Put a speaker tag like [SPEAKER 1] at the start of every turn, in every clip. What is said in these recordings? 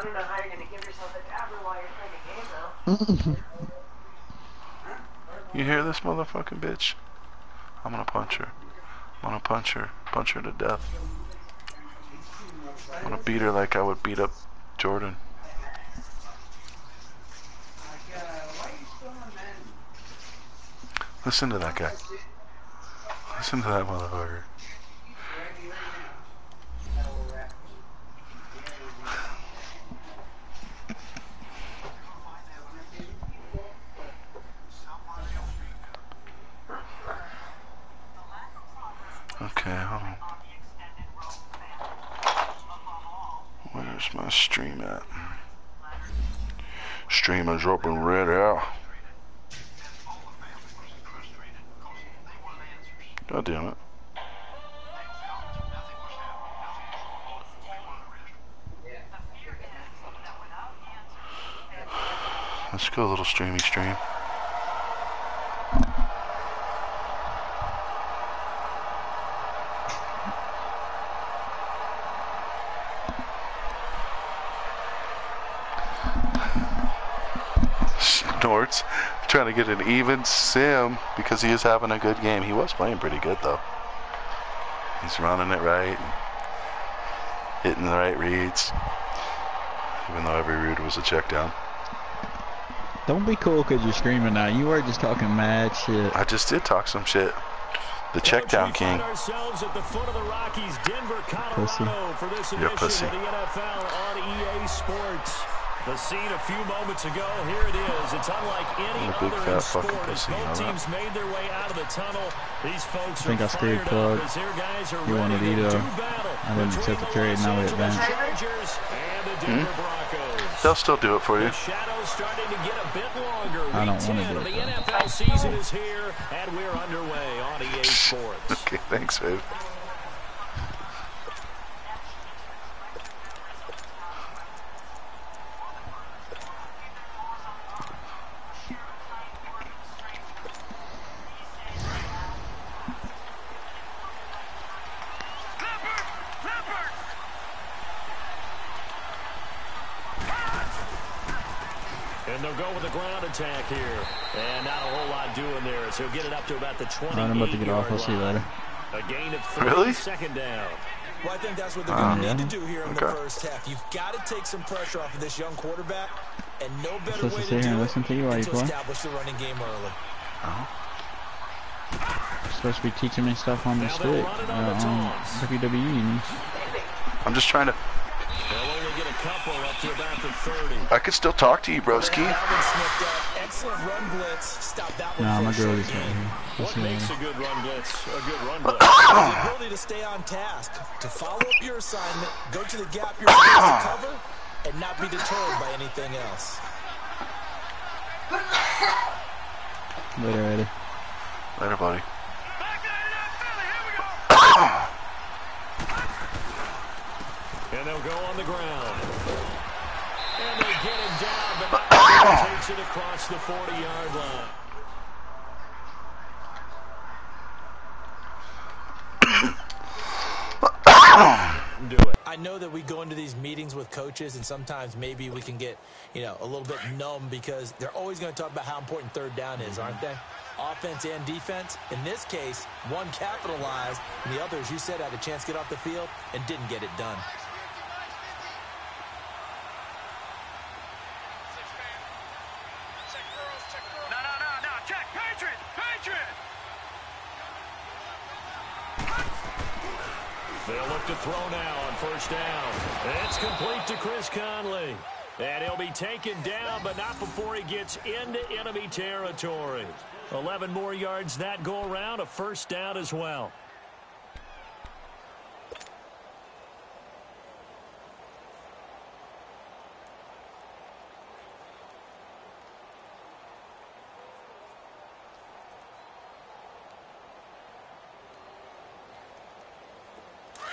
[SPEAKER 1] don't know how you're going to give yourself a tablet while you're playing a game, though.
[SPEAKER 2] You hear this motherfucking bitch? I'm gonna punch her. I'm gonna punch her. Punch her to death. I'm gonna beat her like I would beat up Jordan. Listen to that guy. Listen to that motherfucker. Okay, hold on. Where's my stream at? Stream is up and red out. God damn it. Let's go a little streamy stream. Snorts trying to get an even sim because he is having a good game. He was playing pretty good though. He's running it right, hitting the right reads, even though every read was a check down.
[SPEAKER 3] Don't be cool because you're screaming now. You were just talking mad shit.
[SPEAKER 2] I just did talk some shit. The check down king.
[SPEAKER 3] Pussy.
[SPEAKER 2] You're a pussy.
[SPEAKER 4] The scene a few moments ago, here it is. It's unlike any other in sport. As both teams made their way out of the tunnel, these folks
[SPEAKER 3] I think I screwed Plug. He wanted Ito. I didn't accept the trade, now we advance.
[SPEAKER 2] They'll still do it for you.
[SPEAKER 3] I don't want to do it.
[SPEAKER 4] The NFL season is here, and we're underway on EA Sports.
[SPEAKER 2] Okay, thanks, babe.
[SPEAKER 4] And they'll go with the ground attack here. And not a whole lot doing there. So he'll get it up to about the 28-yard line.
[SPEAKER 3] I'm about to get off. I'll see you later.
[SPEAKER 4] A gain of 3,
[SPEAKER 2] really?
[SPEAKER 4] Second down.
[SPEAKER 5] Well, I think that's what they're going to need to do here in the first half. You've got to take some pressure off of this young quarterback. And no better way to do it
[SPEAKER 3] listen to you while you play.
[SPEAKER 5] Establish the running game early.
[SPEAKER 3] You're supposed to be teaching me stuff on the stick. On WWE.
[SPEAKER 2] I'm just trying to...
[SPEAKER 4] They'll only get a couple up to about the 30.
[SPEAKER 2] I could still talk to you, broski.
[SPEAKER 5] Excellent run blitz. Stop that one.
[SPEAKER 3] Nah, my girl is right here.
[SPEAKER 4] What makes a good run blitz? A good run blitz.
[SPEAKER 5] The ability to stay on task, to follow up your assignment, go to the gap you're supposed to cover, and not be deterred by anything else.
[SPEAKER 3] Later, Eddie.
[SPEAKER 2] Later, buddy.
[SPEAKER 4] And they'll go on the ground. And they get him down, but not takes it across the 40-yard line. Do it.
[SPEAKER 5] I know that we go into these meetings with coaches, and sometimes maybe we can get, a little bit numb because they're always going to talk about how important third down is, aren't they? Offense and defense. In this case, one capitalized, and the other, as you said, had a chance to get off the field and didn't get it done.
[SPEAKER 4] They'll look to throw now on first down. It's complete to Chris Conley. And he'll be taken down, but not before he gets into enemy territory. 11 more yards that go around, a first down as well.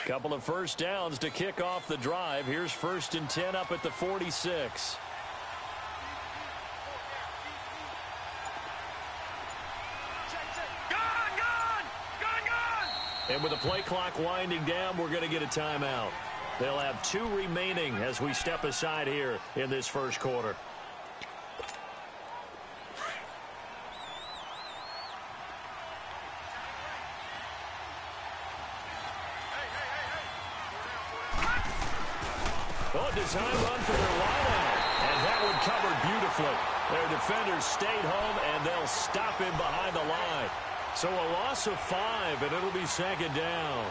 [SPEAKER 4] Couple of first downs to kick off the drive. Here's 1st and 10 up at the 46. And with the play clock winding down, we're going to get a timeout. They'll have 2 remaining as we step aside here in this first quarter. Oh, design run for their wideout. And that one covered beautifully. Their defenders stayed home, and they'll stop him behind the line. So a loss of 5, and it'll be second down.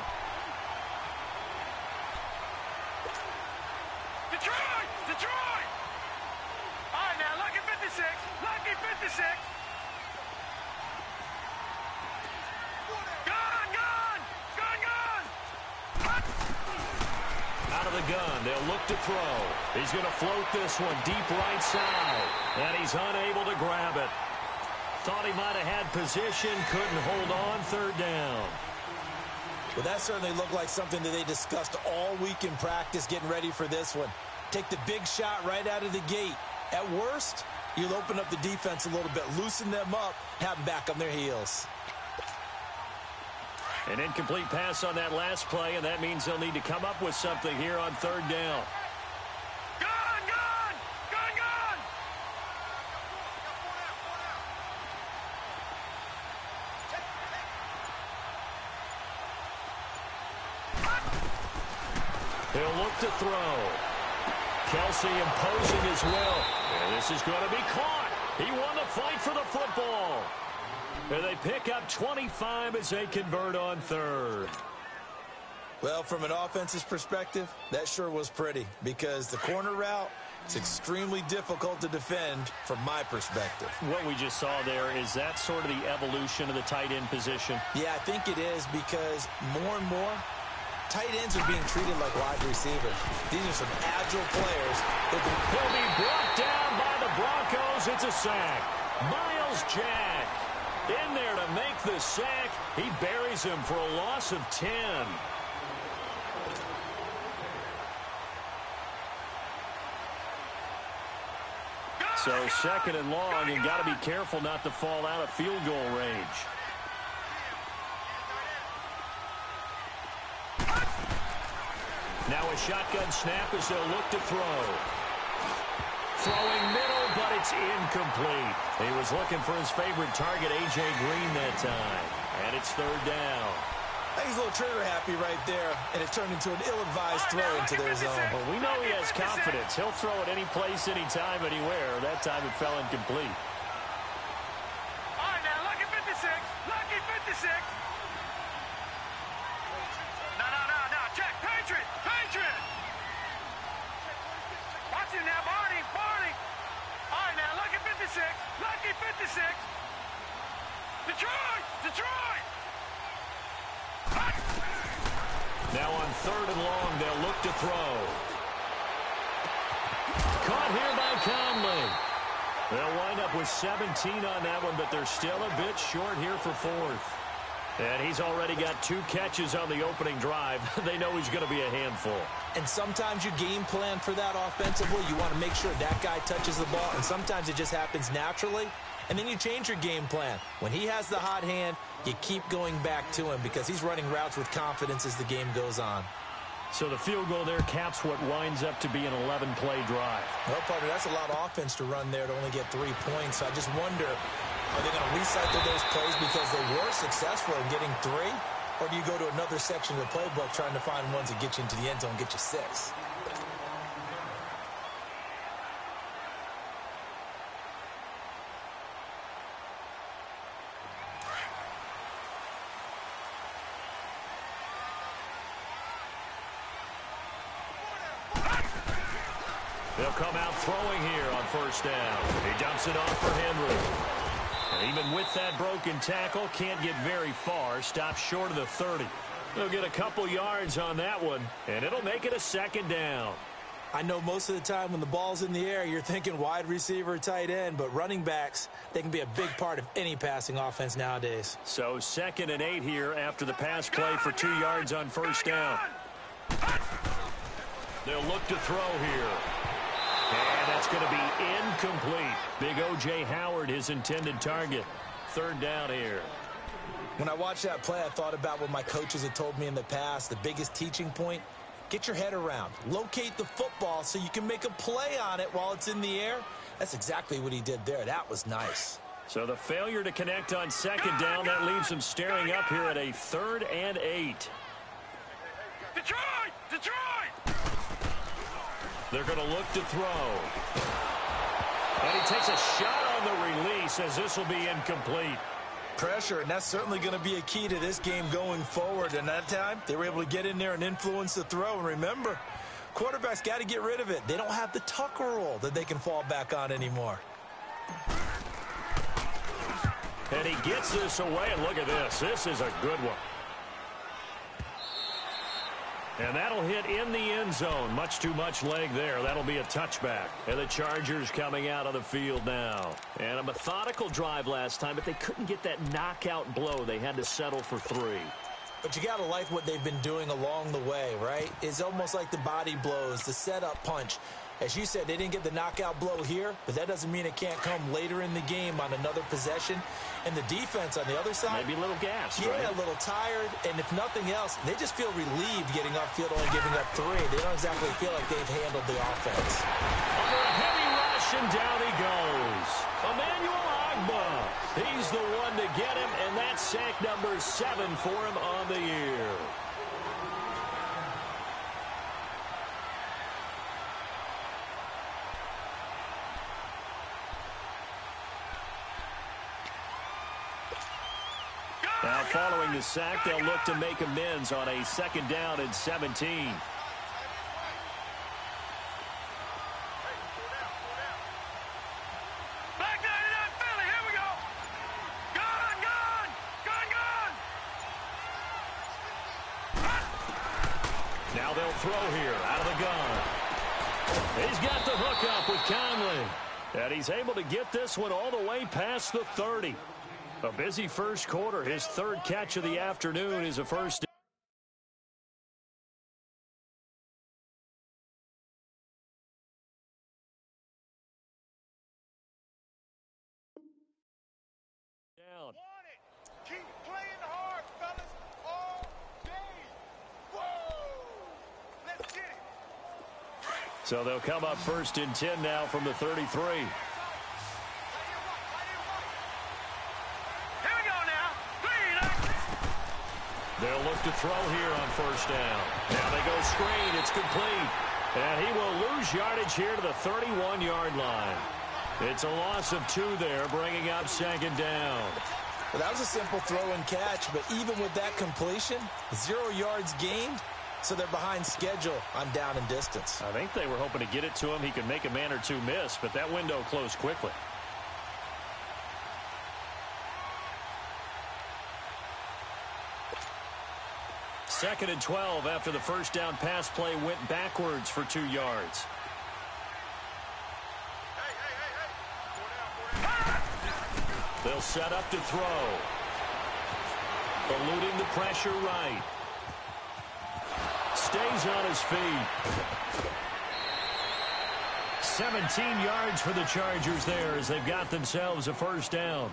[SPEAKER 6] Detroit! Detroit! All right, now, lucky 56. Lucky 56.
[SPEAKER 4] Out of the gun, they'll look to throw. He's going to float this one deep right side, and he's unable to grab it. Thought he might have had position, couldn't hold on, third down.
[SPEAKER 5] Well, that certainly looked like something that they discussed all week in practice getting ready for this one. Take the big shot right out of the gate. At worst, you'll open up the defense a little bit, loosen them up, have them back on their heels.
[SPEAKER 4] An incomplete pass on that last play, and that means they'll need to come up with something here on third down.
[SPEAKER 6] Gun! Gun! Gun! Gun!
[SPEAKER 4] He'll look to throw. Kelsey imposing his will. And this is going to be caught. He won the fight for the football. And they pick up 25 as they convert on third.
[SPEAKER 5] Well, from an offense's perspective, that sure was pretty because the corner route is extremely difficult to defend from my perspective.
[SPEAKER 4] What we just saw there, is that sort of the evolution of the tight end position?
[SPEAKER 5] Yeah, I think it is because more and more, tight ends are being treated like wide receivers. These are some agile players.
[SPEAKER 4] He'll be brought down by the Broncos. It's a sack. Miles Jack in there to make the sack. He buries him for a loss of 10. So second and long, and got to be careful not to fall out of field goal range. Now a shotgun snap as they'll look to throw. Throwing middle, but it's incomplete. He was looking for his favorite target, A.J. Green, that time. And it's third down.
[SPEAKER 5] I think he's a little trigger happy right there, and it turned into an ill-advised throw into their zone.
[SPEAKER 4] Well, we know he has confidence. He'll throw it any place, anytime, anywhere. That time it fell incomplete.
[SPEAKER 6] All right, now, lucky 56. Lucky 56. No. Check. Patriot. Patriot. Watch him now, Barney. All right, now, lucky 56. Lucky 56. Detroit.
[SPEAKER 4] Now on third and long, they'll look to throw. Caught here by Conley. They'll wind up with 17 on that one, but they're still a bit short here for fourth. And he's already got 2 catches on the opening drive. They know he's going to be a handful.
[SPEAKER 5] And sometimes you game plan for that offensively. You want to make sure that guy touches the ball, and sometimes it just happens naturally. And then you change your game plan. When he has the hot hand, you keep going back to him because he's running routes with confidence as the game goes on.
[SPEAKER 4] So the field goal there caps what winds up to be an 11-play drive.
[SPEAKER 5] Well, partner, that's a lot of offense to run there to only get 3 points. So I just wonder, are they going to recycle those plays because they were successful in getting 3? Or do you go to another section of the playbook trying to find ones that get you into the end zone and get you 6?
[SPEAKER 4] They'll come out throwing here on first down. He dumps it off for Henry. And even with that broken tackle, can't get very far. Stops short of the 30. They'll get a couple yards on that one, and it'll make it a second down.
[SPEAKER 5] I know most of the time when the ball's in the air, you're thinking wide receiver, tight end, but running backs, they can be a big part of any passing offense nowadays.
[SPEAKER 4] So 2nd and 8 here after the pass play for 2 yards on first down. They'll look to throw here. And that's going to be incomplete. Big O.J. Howard, his intended target. Third down here.
[SPEAKER 5] When I watched that play, I thought about what my coaches had told me in the past. The biggest teaching point, get your head around, locate the football so you can make a play on it while it's in the air. That's exactly what he did there. That was nice.
[SPEAKER 4] So the failure to connect on second down, that leaves him staring up here at a 3rd and 8.
[SPEAKER 6] Detroit! Detroit!
[SPEAKER 4] They're going to look to throw. And he takes a shot on the release as this will be incomplete.
[SPEAKER 5] Pressure, and that's certainly going to be a key to this game going forward. And that time, they were able to get in there and influence the throw. And remember, quarterbacks got to get rid of it. They don't have the Tucker rule that they can fall back on anymore.
[SPEAKER 4] And he gets this away, and look at this. This is a good one. And that'll hit in the end zone. Much too much leg there. That'll be a touchback. And the Chargers coming out of the field now. And a methodical drive last time, but they couldn't get that knockout blow. They had to settle for 3.
[SPEAKER 5] But you got to like what they've been doing along the way, right? It's almost like the body blows, the setup punch. As you said, they didn't get the knockout blow here, but that doesn't mean it can't come later in the game on another possession. And the defense on the other side,
[SPEAKER 4] maybe a little gas,
[SPEAKER 5] yeah,
[SPEAKER 4] right?
[SPEAKER 5] A little tired. And if nothing else, they just feel relieved getting upfield, only giving up 3. They don't exactly feel like they've handled the offense.
[SPEAKER 4] Under a heavy rush, and down he goes. Emmanuel Agba. He's the one to get him, and that's sack number 7 for him on the year. Now, following the sack, they'll look to make amends on a 2nd down and 17.
[SPEAKER 6] Back 99 Philly, here we go! Gun, gun! Gun, gun!
[SPEAKER 4] Now they'll throw here out of the gun. He's got the hook up with Conley. And he's able to get this one all the way past the 30. A busy first quarter. His 3rd catch of the afternoon is a first down.
[SPEAKER 6] Keep playing hard, fellas, all day. Whoa! Let's get it.
[SPEAKER 4] So they'll come up 1st and 10 now from the 33. They'll look to throw here on 1st down. Now they go screen. It's complete. And he will lose yardage here to the 31-yard line. It's a loss of 2 there, bringing up 2nd down.
[SPEAKER 5] Well, that was a simple throw and catch, but even with that completion, 0 yards gained, so they're behind schedule on down and distance.
[SPEAKER 4] I think they were hoping to get it to him. He could make a man or 2 miss, but that window closed quickly. Second and 12 after the 1st down pass play went backwards for 2 yards. They'll set up to throw. Eluding the pressure right. Stays on his feet. 17 yards for the Chargers there as they've got themselves a 1st down.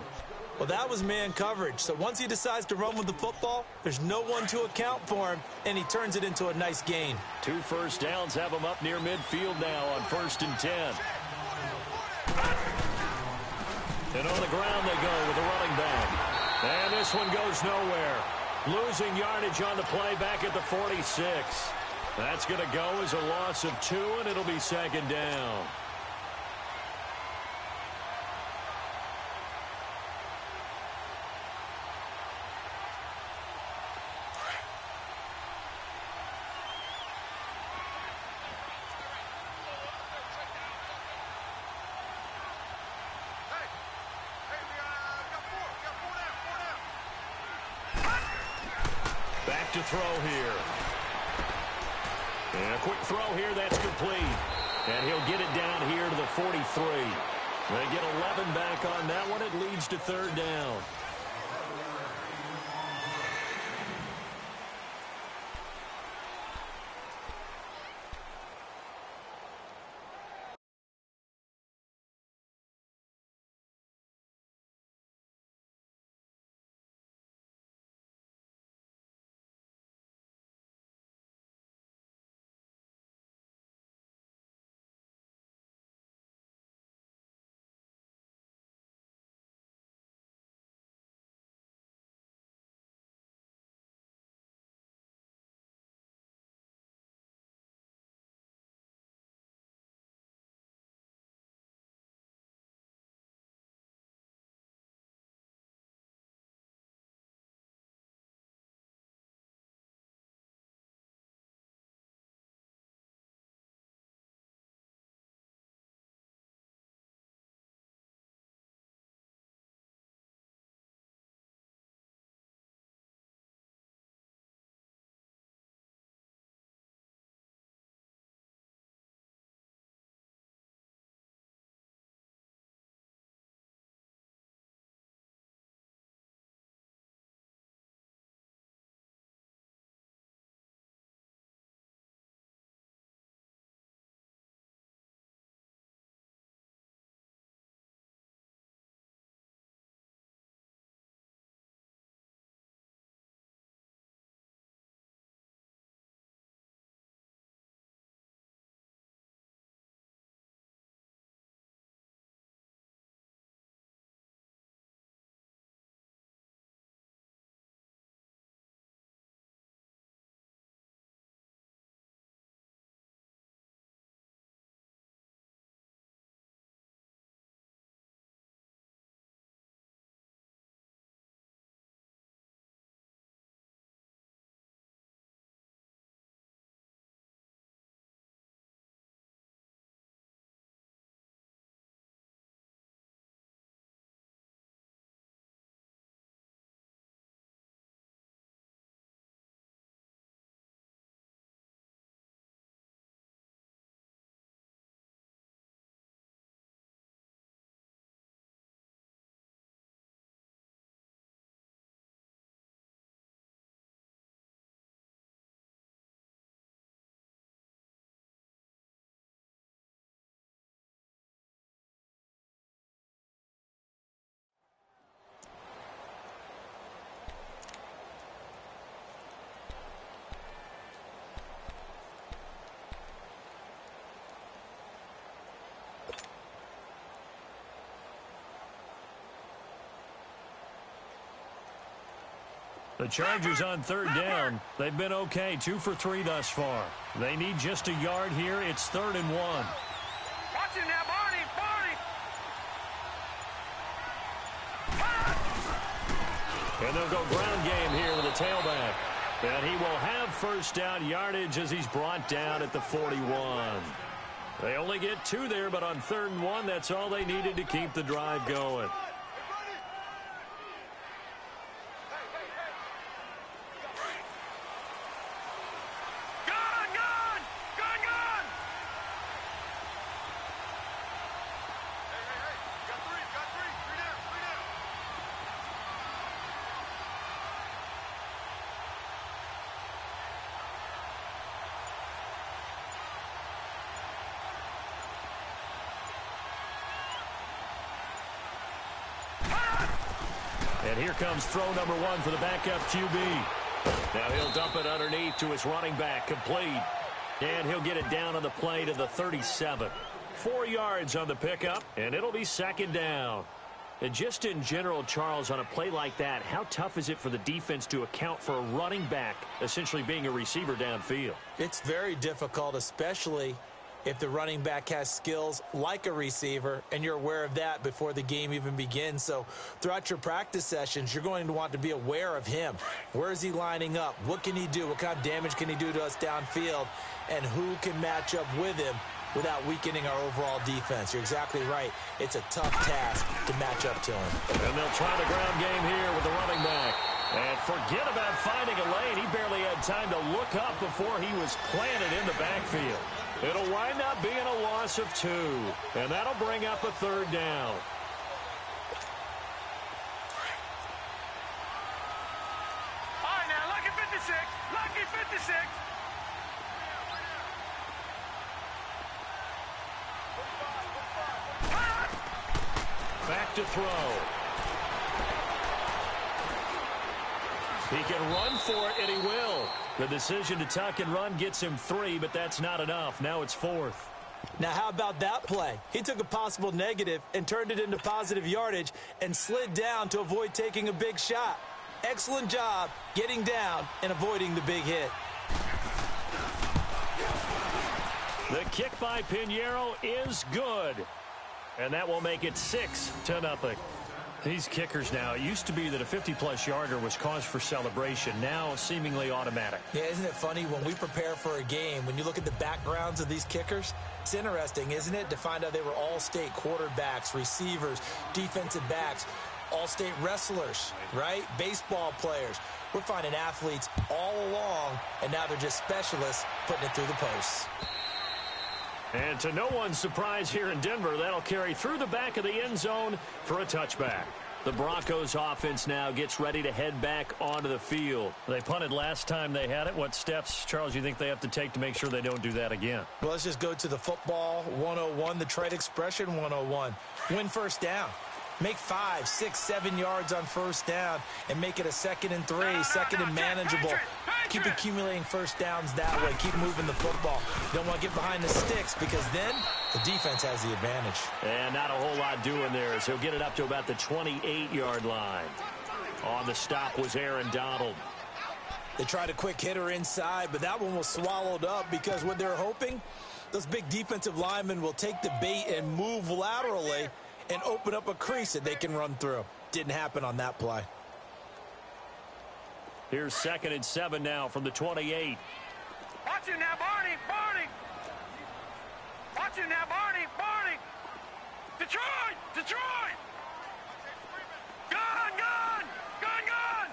[SPEAKER 5] Well, that was man coverage. So once he decides to run with the football, there's no one to account for him, and he turns it into a nice gain.
[SPEAKER 4] 2 first downs have him up near midfield now on 1st and 10. And on the ground they go with the running back. And this one goes nowhere. Losing yardage on the play back at the 46. That's going to go as a loss of 2, and it'll be 2nd down. To throw here. And a quick throw here, that's complete. And he'll get it down here to the 43. They get 11 back on that one. It leads to 3rd down. The Chargers on third down. They've been okay, 2 for 3 thus far. They need just a yard here. It's 3rd and 1.
[SPEAKER 6] Watch it now, Barney, Barney.
[SPEAKER 4] And they'll go ground game here with a tailback. And he will have first down yardage as he's brought down at the 41. They only get 2 there, but on 3rd and 1, that's all they needed to keep the drive going. And here comes throw number 1 for the backup QB. Now he'll dump it underneath to his running back, complete. And he'll get it down on the play to the 37. 4 yards on the pickup, and it'll be 2nd down. And just in general, Charles, on a play like that, how tough is it for the defense to account for a running back essentially being a receiver downfield?
[SPEAKER 5] It's very difficult, especially if the running back has skills like a receiver, and you're aware of that before the game even begins. So throughout your practice sessions, you're going to want to be aware of him. Where is he lining up? What can he do? What kind of damage can he do to us downfield? And who can match up with him without weakening our overall defense? You're exactly right. It's a tough task to match up to him.
[SPEAKER 4] And they'll try the ground game here with the running back. And forget about finding a lane. He barely had time to look up before he was planted in the backfield. It'll wind up being a loss of 2. And that'll bring up a 3rd down.
[SPEAKER 6] All right, now, lucky 56. Lucky 56.
[SPEAKER 4] Back to throw. He can run for it, and he will. The decision to tuck and run gets him 3, but that's not enough. Now it's 4th.
[SPEAKER 5] Now, how about that play? He took a possible negative and turned it into positive yardage and slid down to avoid taking a big shot. Excellent job getting down and avoiding the big hit.
[SPEAKER 4] The kick by Pinheiro is good. And that will make it 6-0. These kickers now, it used to be that a 50-plus yarder was cause for celebration. Now seemingly automatic.
[SPEAKER 5] Yeah, isn't it funny when we prepare for a game, when you look at the backgrounds of these kickers, it's interesting, isn't it, to find out they were all-state quarterbacks, receivers, defensive backs, all-state wrestlers, right? Baseball players. We're finding athletes all along, and now they're just specialists putting it through the posts.
[SPEAKER 4] And to no one's surprise here in Denver, that'll carry through the back of the end zone for a touchback. The Broncos offense now gets ready to head back onto the field. They punted last time they had it. What steps, Charles, you think they have to take to make sure they don't do that again?
[SPEAKER 5] Well, let's just go to the football 101, the trade expression 101. Win first down. Make 5, 6, 7 yards on first down and make it a 2nd and 3, 2nd and manageable. Keep accumulating first downs that way. Keep moving the football. Don't want to get behind the sticks because then the defense has the advantage.
[SPEAKER 4] And not a whole lot doing there as he'll get it up to about the 28-yard line. On the stop was Aaron Donald.
[SPEAKER 5] They tried a quick hitter inside, but that one was swallowed up because what they're hoping, those big defensive linemen will take the bait and move laterally and open up a crease that they can run through. Didn't happen on that play.
[SPEAKER 4] Here's 2nd and 7 now from the 28.
[SPEAKER 6] Watch it now, Barney, Barney. Watch it now, Barney, Barney. Detroit, Detroit. Gun, gun, gun, gun.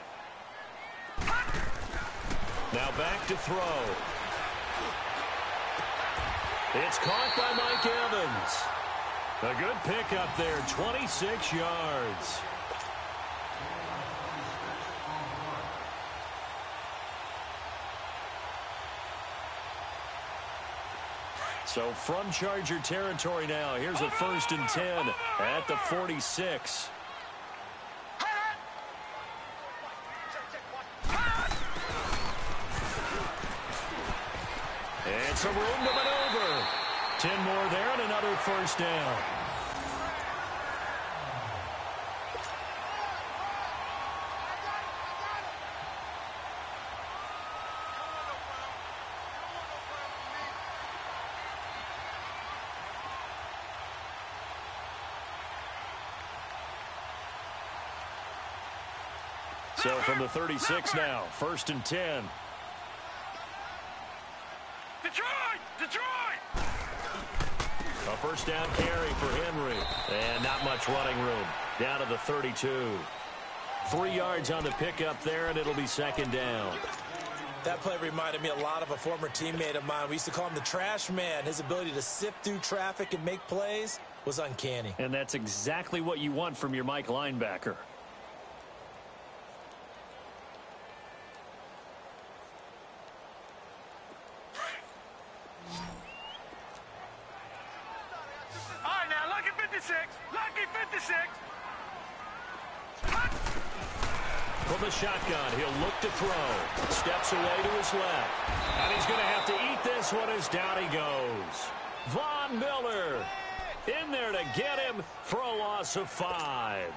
[SPEAKER 4] Now back to throw. It's caught by Mike Evans. A good pickup there, 26 yards. So from Charger territory now, here's a 1st and 10 at the 46. And some room to maneuver. 10 more there and another first down. So from the 36 now, 1st and 10.
[SPEAKER 6] Detroit! Detroit!
[SPEAKER 4] A first down carry for Henry. And not much running room. Down to the 32. 3 yards on the pickup there, and it'll be 2nd down.
[SPEAKER 5] That play reminded me a lot of a former teammate of mine. We used to call him the trash man. His ability to sift through traffic and make plays was uncanny.
[SPEAKER 4] And that's exactly what you want from your Mike linebacker.
[SPEAKER 6] All right, now, lucky 56. Lucky 56.
[SPEAKER 4] From the shotgun, he'll look to throw. Steps away to his left. And he's going to have to eat this one as down he goes. Von Miller in there to get him for a loss of 5.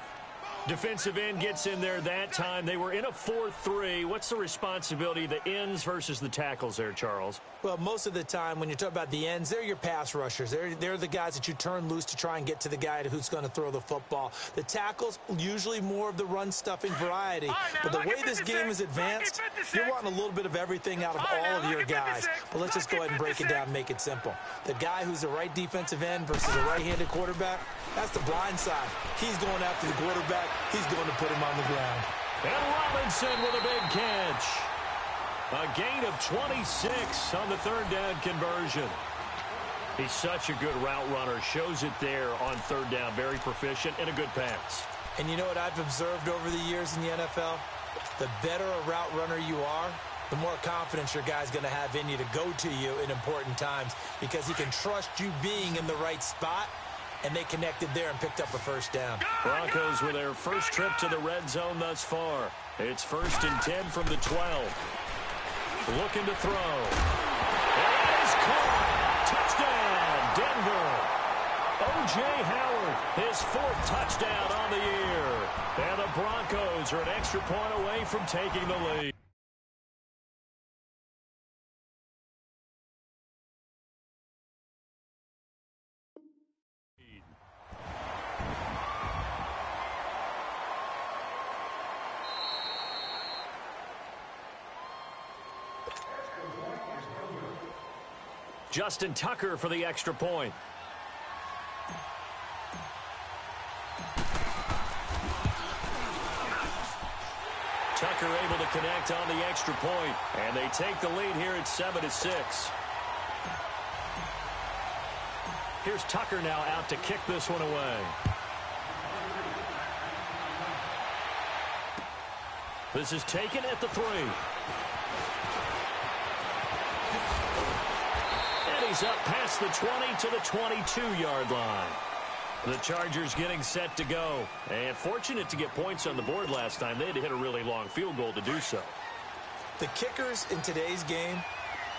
[SPEAKER 4] Defensive end gets in there that time. They were in a 4-3. What's the responsibility of the ends versus the tackles there, Charles?
[SPEAKER 5] Well, most of the time when you talk about the ends, they're your pass rushers. They're the guys that you turn loose to try and get to the guy who's going to throw the football. The tackles, usually more of the run-stuffing variety. But the way this game is advanced, you're wanting a little bit of everything out of all of your guys. But let's just go ahead and break it down and make it simple. The guy who's the right defensive end versus a right-handed quarterback, that's the blind side. He's going after the quarterback. He's going to put him on the ground.
[SPEAKER 4] And Robinson with a big catch. A gain of 26 on the 3rd down conversion. He's such a good route runner. Shows it there on 3rd down. Very proficient and a good pass.
[SPEAKER 5] And you know what I've observed over the years in the NFL? The better a route runner you are, the more confidence your guy's going to have in you to go to you in important times because he can trust you being in the right spot. And they connected there and picked up a 1st down.
[SPEAKER 4] Broncos with their first trip to the red zone thus far. It's 1st and 10 from the 12. Looking to throw. It is caught. Touchdown, Denver. O.J. Howard, his 4th touchdown on the year. And the Broncos are an extra point away from taking the lead. Justin Tucker for the extra point. Tucker able to connect on the extra point, and they take the lead here at 7-6. Here's Tucker now out to kick this one away. This is taken at the 3. He's up past the 20 to the 22-yard line. The Chargers getting set to go. And fortunate to get points on the board last time. They had to hit a really long field goal to do so.
[SPEAKER 5] The kickers in today's game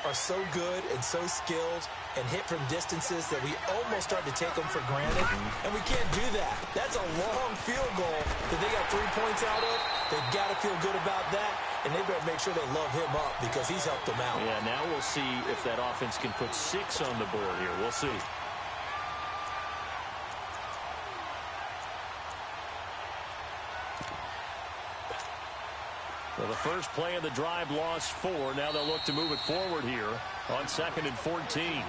[SPEAKER 5] are so good and so skilled and hit from distances that we almost start to take them for granted. And we can't do that. That's a long field goal that they got 3 points out of. They've got to feel good about that. And they better make sure they love him up because he's helped them out.
[SPEAKER 4] Yeah, now we'll see if that offense can put 6 on the board here. We'll see. Well, the first play of the drive lost 4. Now they'll look to move it forward here on 2nd and 14.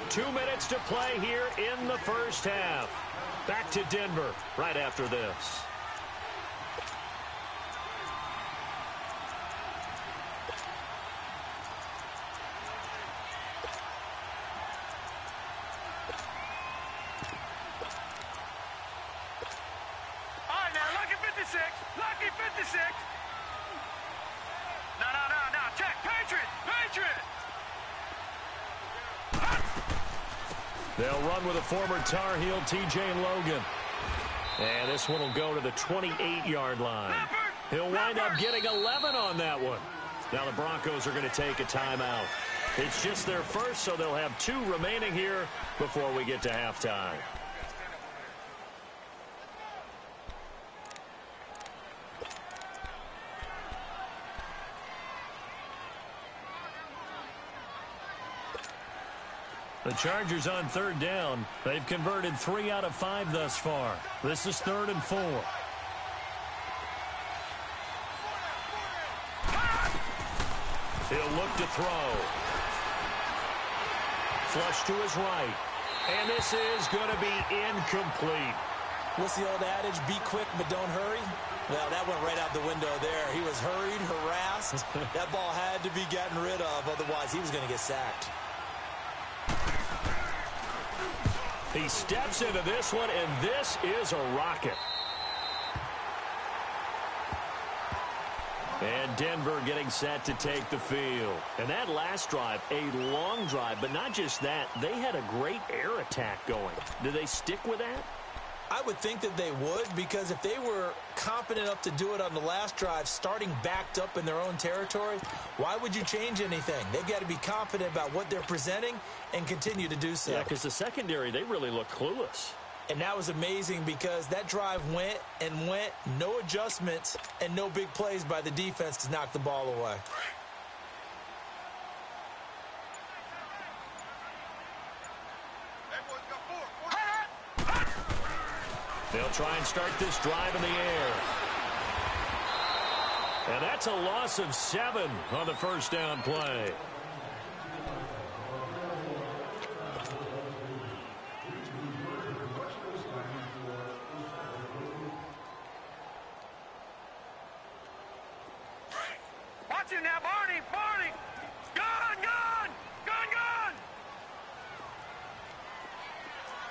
[SPEAKER 4] 2 minutes to play here in the first half. Back to Denver right after this.
[SPEAKER 6] Lucky 56. No. Check. Patriot.
[SPEAKER 4] They'll run with a former Tar Heel, T.J. Logan. And this one will go to the 28-yard line. He'll wind up getting 11 on that one. Now the Broncos are going to take a timeout. It's just their first, so they'll have 2 remaining here before we get to halftime. The Chargers on 3rd down. They've converted 3 out of 5 thus far. This is 3rd and 4. look to throw. Flush to his right. And this is going to be incomplete.
[SPEAKER 5] What's the old adage? Be quick, but don't hurry. Well, that went right out the window there. He was hurried, harassed. That ball had to be gotten rid of. Otherwise, he was going to get sacked.
[SPEAKER 4] He steps into this one, and this is a rocket. And Denver getting set to take the field. And that last drive, a long drive, but not just that. They had a great air attack going. Do they stick with that?
[SPEAKER 5] I would think that they would, because if they were confident enough to do it on the last drive, starting backed up in their own territory, why would you change anything? They've got to be confident about what they're presenting and continue to do so.
[SPEAKER 4] Yeah, because the secondary, they really look clueless.
[SPEAKER 5] And that was amazing because that drive went and went, no adjustments and no big plays by the defense to knock the ball away.
[SPEAKER 4] They'll try and start this drive in the air. And that's a loss of 7 on the first down play.
[SPEAKER 6] Watch it now, Barney! Barney! Gone! Gone! Gone! Gone!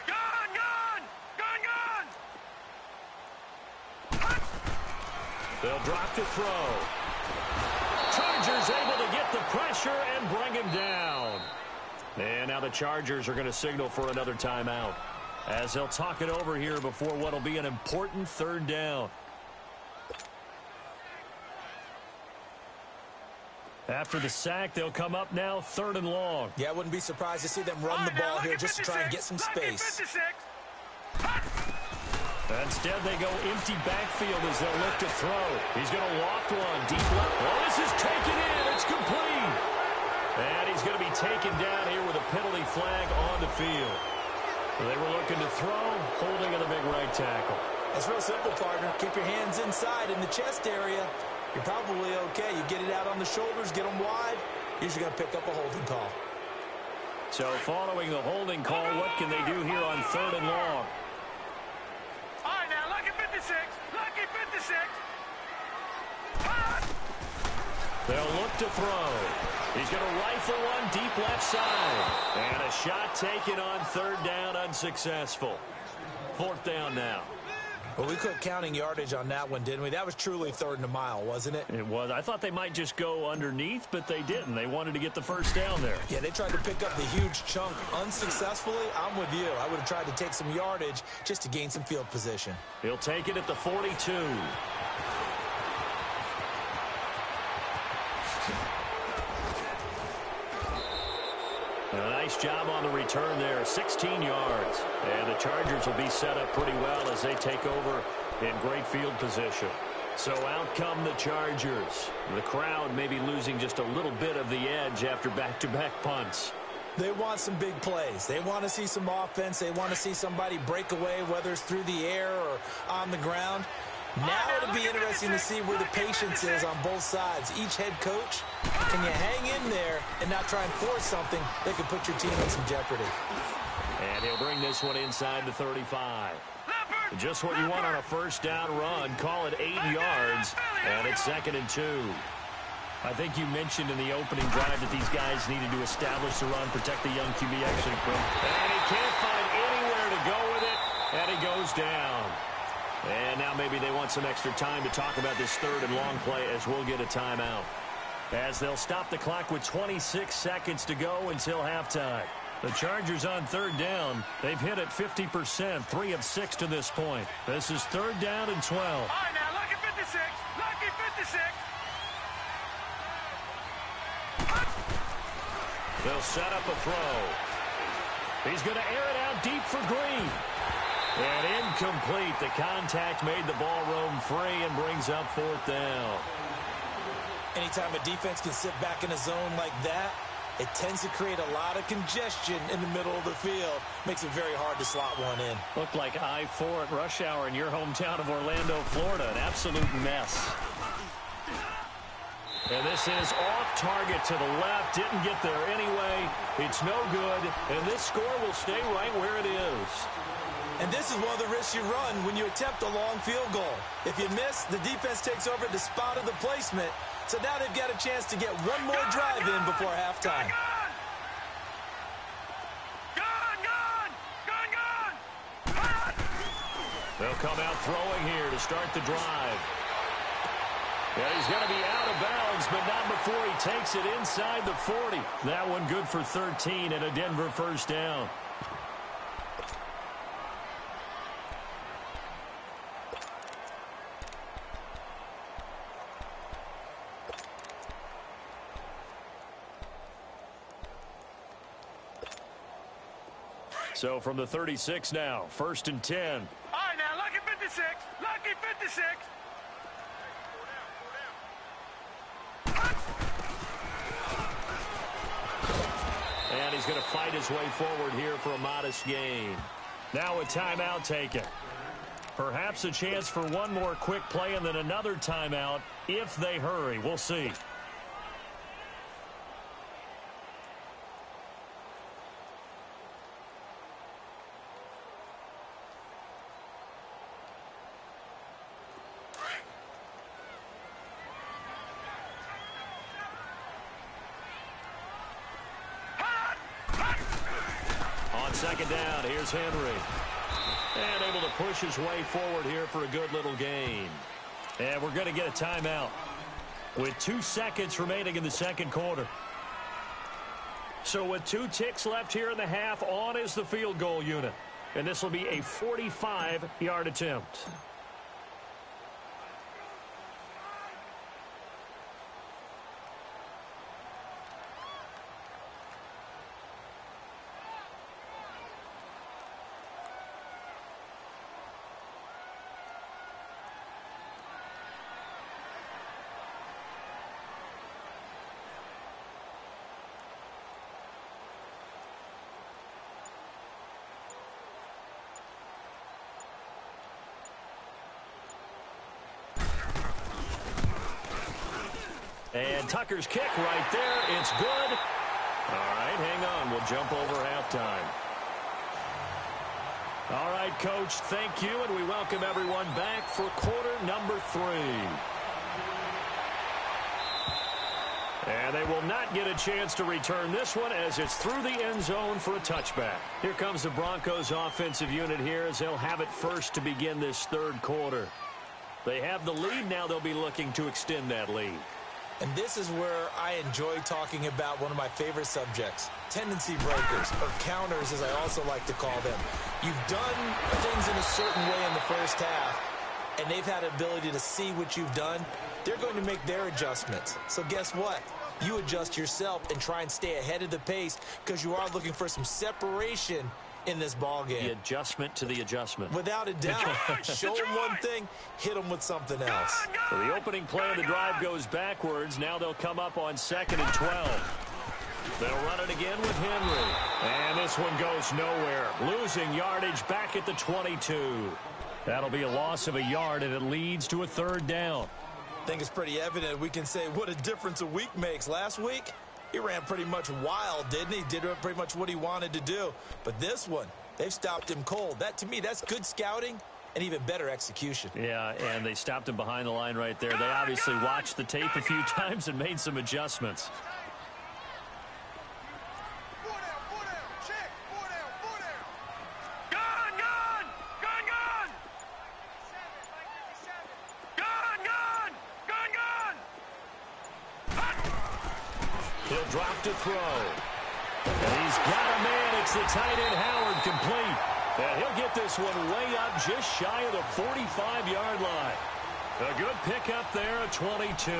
[SPEAKER 6] Gone! Gone! Gone! Gone!
[SPEAKER 4] They'll drop to throw. Chargers able to get the pressure and bring him down. And now the Chargers are going to signal for another timeout, as they'll talk it over here before what will be an important third down. After the sack, they'll come up now 3rd and long.
[SPEAKER 5] Yeah, I wouldn't be surprised to see them run the ball here just to try and get some space.
[SPEAKER 4] Instead, they go empty backfield as they'll look to throw. He's going to loft one deep left. Oh, this is taken in. It's complete. And he's going to be taken down here with a penalty flag on the field. They were looking to throw, holding in the big right tackle.
[SPEAKER 5] It's real simple, partner. Keep your hands inside in the chest area. You're probably okay. You get it out on the shoulders, get them wide. Usually going to pick up a holding call.
[SPEAKER 4] So following the holding call, what can they do here on 3rd and long?
[SPEAKER 6] All right, now, lucky 56. Lucky 56.
[SPEAKER 4] They'll look to throw. He's going to rifle one deep left side. And a shot taken on 3rd down, unsuccessful. 4th down now.
[SPEAKER 5] Well, we quit counting yardage on that one, didn't we? That was truly 3rd and a mile, wasn't it?
[SPEAKER 4] It was. I thought they might just go underneath, but they didn't. They wanted to get the first down there.
[SPEAKER 5] Yeah, they tried to pick up the huge chunk unsuccessfully. I'm with you. I would have tried to take some yardage just to gain some field position.
[SPEAKER 4] He'll take it at the 42. A nice job on the return there, 16 yards. And the Chargers will be set up pretty well as they take over in great field position. So out come the Chargers. The crowd maybe losing just a little bit of the edge after back-to-back punts.
[SPEAKER 5] They want some big plays. They want to see some offense. They want to see somebody break away, whether it's through the air or on the ground. Now it'll be interesting to see where the patience is on both sides. Each head coach, can you hang in there and not try and force something that could put your team in some jeopardy?
[SPEAKER 4] And he'll bring this one inside the 35. Just what you want on a first down run. Call it 8 yards, and it's 2nd and 2. I think you mentioned in the opening drive that these guys needed to establish the run, protect the young QB. Actually, and he can't find anywhere to go with it, and he goes down. And now maybe they want some extra time to talk about this 3rd and long play as we'll get a timeout. As they'll stop the clock with 26 seconds to go until halftime. The Chargers on 3rd down. They've hit it 50%, 3 of 6 to this point. This is 3rd down and 12.
[SPEAKER 6] All right, now, lucky 56. Lucky 56.
[SPEAKER 4] They'll set up a throw. He's going to air it out deep for Green. And incomplete. The contact made the ball roam free and brings up 4th down.
[SPEAKER 5] Anytime a defense can sit back in a zone like that, it tends to create a lot of congestion in the middle of the field. Makes it very hard to slot one in.
[SPEAKER 4] Looked like I-4 at rush hour in your hometown of Orlando, Florida. An absolute mess. And this is off target to the left. Didn't get there anyway. It's no good. And this score will stay right where it is.
[SPEAKER 5] And this is one of the risks you run when you attempt a long field goal. If you miss, the defense takes over at the spot of the placement. So now they've got a chance to get one more drive in before halftime.
[SPEAKER 4] They'll come out throwing here to start the drive. Yeah, he's going to be out of bounds, but not before he takes it inside the 40. That one good for 13 and a Denver first down. So from the 36 now, 1st and 10.
[SPEAKER 6] All right, now, lucky 56. Lucky 56.
[SPEAKER 4] And he's going to fight his way forward here for a modest gain. Now a timeout taken. Perhaps a chance for one more quick play and then another timeout if they hurry. We'll see. Second down, here's Henry. And able to push his way forward here for a good little gain. And we're going to get a timeout with 2 seconds remaining in the second quarter. So with 2 ticks left here in the half, on is the field goal unit. And this will be a 45-yard attempt. And Tucker's kick right there. It's good. All right, hang on. We'll jump over halftime. All right, Coach, thank you, and we welcome everyone back for quarter number 3. And they will not get a chance to return this one as it's through the end zone for a touchback. Here comes the Broncos offensive unit here as they'll have it first to begin this third quarter. They have the lead. Now they'll be looking to extend that lead.
[SPEAKER 5] And this is where I enjoy talking about one of my favorite subjects, tendency breakers, or counters as I also like to call them. You've done things in a certain way in the first half, and they've had the ability to see what you've done. They're going to make their adjustments. So guess what? You adjust yourself and try and stay ahead of the pace because you are looking for some separation in this ball game.
[SPEAKER 4] The adjustment to the adjustment.
[SPEAKER 5] Without a doubt. Show them one thing, hit them with something else.
[SPEAKER 4] So the opening play of the drive goes backwards. Now they'll come up on 2nd and 12. They'll run it again with Henry. And this one goes nowhere. Losing yardage back at the 22. That'll be a loss of a yard, and it leads to a 3rd down.
[SPEAKER 5] I think it's pretty evident. We can say what a difference a week makes. Last week, he ran pretty much wild, didn't he? Did pretty much what he wanted to do. But this one, they've stopped him cold. That, to me, that's good scouting and even better execution.
[SPEAKER 4] Yeah, and they stopped him behind the line right there. They obviously watched the tape a few times and made some adjustments. He'll drop to throw. And he's got a man. It's the tight end, Howard, complete. And he'll get this one way up just shy of the 45-yard line. A good pickup there at 22.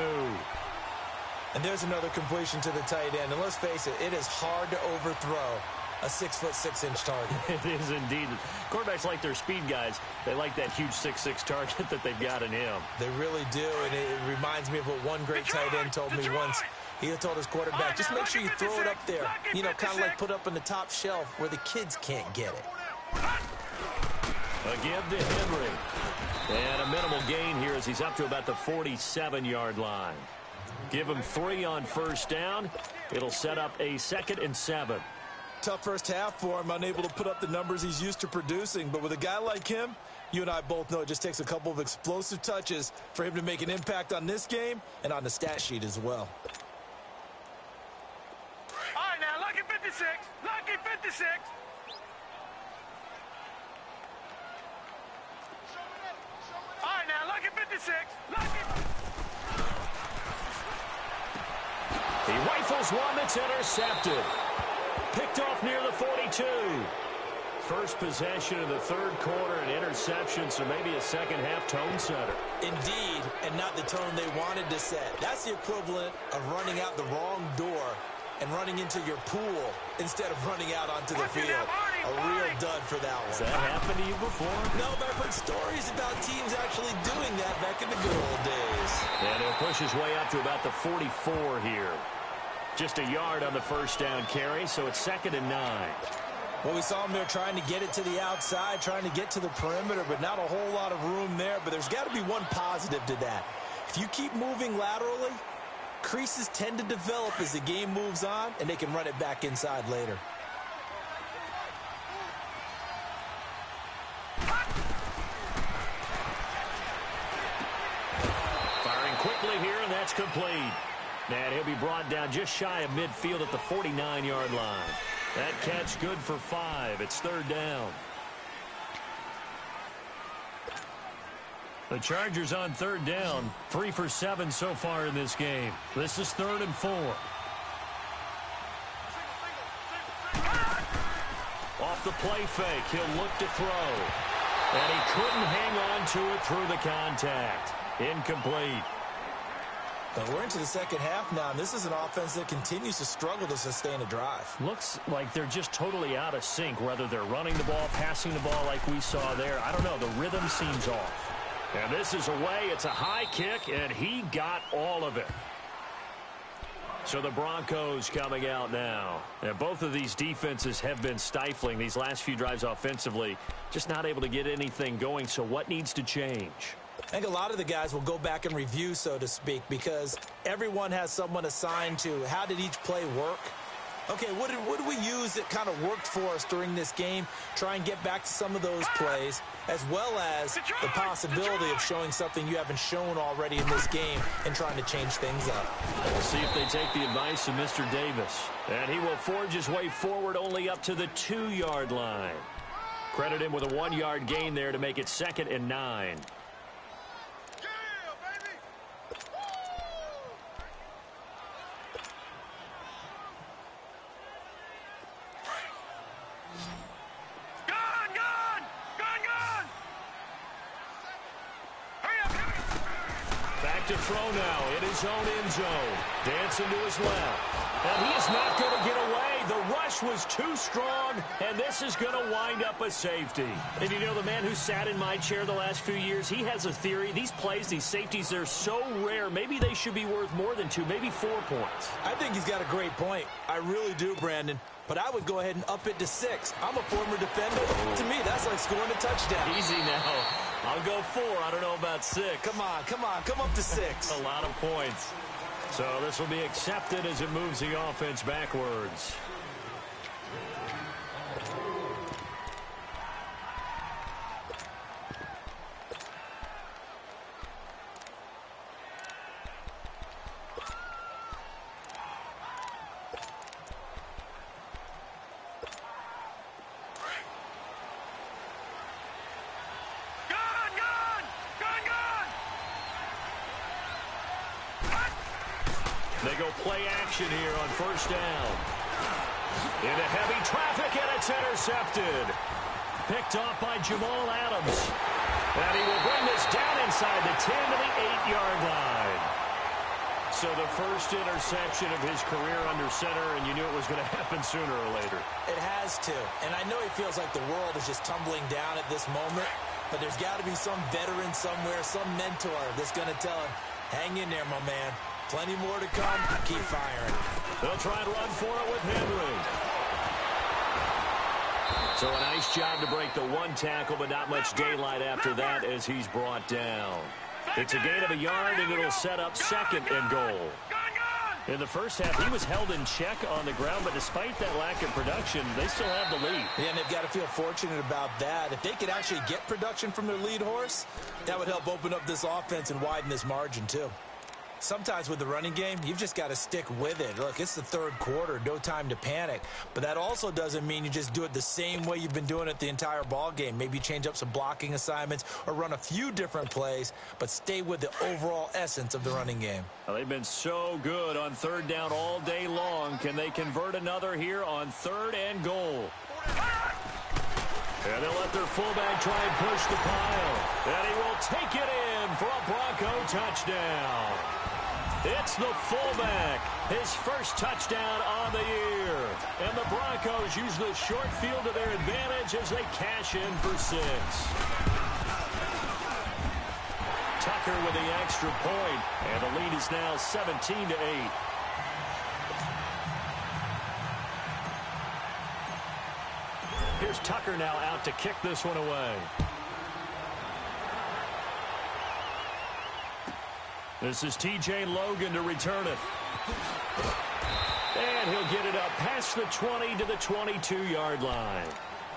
[SPEAKER 5] And there's another completion to the tight end. And let's face it, it is hard to overthrow a 6'6" target.
[SPEAKER 4] It is indeed. Quarterbacks like their speed guys. They like that huge 6'6" target that they've got in him.
[SPEAKER 5] They really do. And it reminds me of what one great tight end told me once. He told his quarterback, just make sure you throw it up there. You know, kind of like put up on the top shelf where the kids can't get it.
[SPEAKER 4] A give to Henry. And a minimal gain here as he's up to about the 47-yard line. Give him 3 on first down. It'll set up a 2nd and 7.
[SPEAKER 5] Tough first half for him, unable to put up the numbers he's used to producing. But with a guy like him, you and I both know it just takes a couple of explosive touches for him to make an impact on this game and on the stat sheet as well.
[SPEAKER 6] All right, now, lucky 56. Lucky 56. All right, now, lucky 56. Lucky.
[SPEAKER 4] He rifles one that's intercepted. Picked off near the 42. First possession of the third quarter, an interception, so maybe a second-half tone setter.
[SPEAKER 5] Indeed, and not the tone they wanted to set. That's the equivalent of running out the wrong door and running into your pool instead of running out onto the field. A real dud for that one.
[SPEAKER 4] Has that happened to you before?
[SPEAKER 5] No, but I've heard stories about teams actually doing that back in the good old days.
[SPEAKER 4] And he'll push his way up to about the 44 here. Just a yard on the first down carry, so it's 2nd and 9.
[SPEAKER 5] Well, we saw him there trying to get it to the outside, trying to get to the perimeter, but not a whole lot of room there. But there's got to be one positive to that. If you keep moving laterally, creases tend to develop as the game moves on, and they can run it back inside later.
[SPEAKER 4] Firing quickly here, and that's complete. And he'll be brought down just shy of midfield at the 49-yard line. That catch good for 5. It's 3rd down. The Chargers on 3rd down. 3 for 7 so far in this game. This is 3rd and 4. Off the play fake, he'll look to throw. And he couldn't hang on to it through the contact. Incomplete.
[SPEAKER 5] But we're into the second half now, and this is an offense that continues to struggle to sustain a drive.
[SPEAKER 4] Looks like they're just totally out of sync, whether they're running the ball, passing the ball like we saw there. I don't know. The rhythm seems off. And this is away. It's a high kick, and he got all of it. So the Broncos coming out now. And both of these defenses have been stifling these last few drives offensively. Just not able to get anything going. So what needs to change?
[SPEAKER 5] I think a lot of the guys will go back and review, so to speak, because everyone has someone assigned to how did each play work. Okay, what did we use that kind of worked for us during this game? Try and get back to some of those plays, as well as the possibility of showing something you haven't shown already in this game and trying to change things up.
[SPEAKER 4] We'll see if they take the advice of Mr. Davis. And he will forge his way forward only up to the 2-yard line. Credit him with a 1-yard gain there to make it 2nd and 9. To throw now in his own end zone. Dancing to his left. And he is not going to get away. The rush was too strong, and this is going to wind up a safety. And you know, the man who sat in my chair the last few years, he has a theory. These plays, these safeties, they're so rare. Maybe they should be worth more than 2, maybe 4 points.
[SPEAKER 5] I think he's got a great point. I really do, Brandon. But I would go ahead and up it to 6. I'm a former defender. To me, that's like scoring a touchdown.
[SPEAKER 4] Easy now. I'll go 4. I don't know about 6.
[SPEAKER 5] Come on. Come up to 6.
[SPEAKER 4] A lot of points. So this will be accepted as it moves the offense backwards. They go play action here on first down. Into heavy traffic, and it's intercepted. Picked off by Jamal Adams. And he will bring this down inside the 10 to the 8-yard line. So the first interception of his career under center, and you knew it was going to happen sooner or later.
[SPEAKER 5] It has to. And I know he feels like the world is just tumbling down at this moment, but there's got to be some veteran somewhere, some mentor that's going to tell him, hang in there, my man. Plenty more to come. Keep firing.
[SPEAKER 4] They'll try and run for it with Henry. So a nice job to break the 1 tackle, but not much daylight after that as he's brought down. It's a gain of a yard, and it'll set up second and goal. In the first half, he was held in check on the ground, but despite that lack of production, they still have the lead.
[SPEAKER 5] Yeah, and they've got to feel fortunate about that. If they could actually get production from their lead horse, that would help open up this offense and widen this margin, too. Sometimes with the running game, you've just got to stick with it. Look, it's the third quarter, no time to panic. But that also doesn't mean you just do it the same way you've been doing it the entire ball game. Maybe change up some blocking assignments or run a few different plays, but stay with the overall essence of the running game.
[SPEAKER 4] Well, they've been so good on third down all day long. Can they convert another here on third and goal? And they'll let their fullback try and push the pile. And he will take it in for a Bronco touchdown. It's the fullback, his first touchdown on the year. And the Broncos use the short field to their advantage as they cash in for 6. Tucker with the extra point, and the lead is now 17-8. Here's Tucker now out to kick this one away. This is T.J. Logan to return it. And he'll get it up past the 20 to the 22-yard line.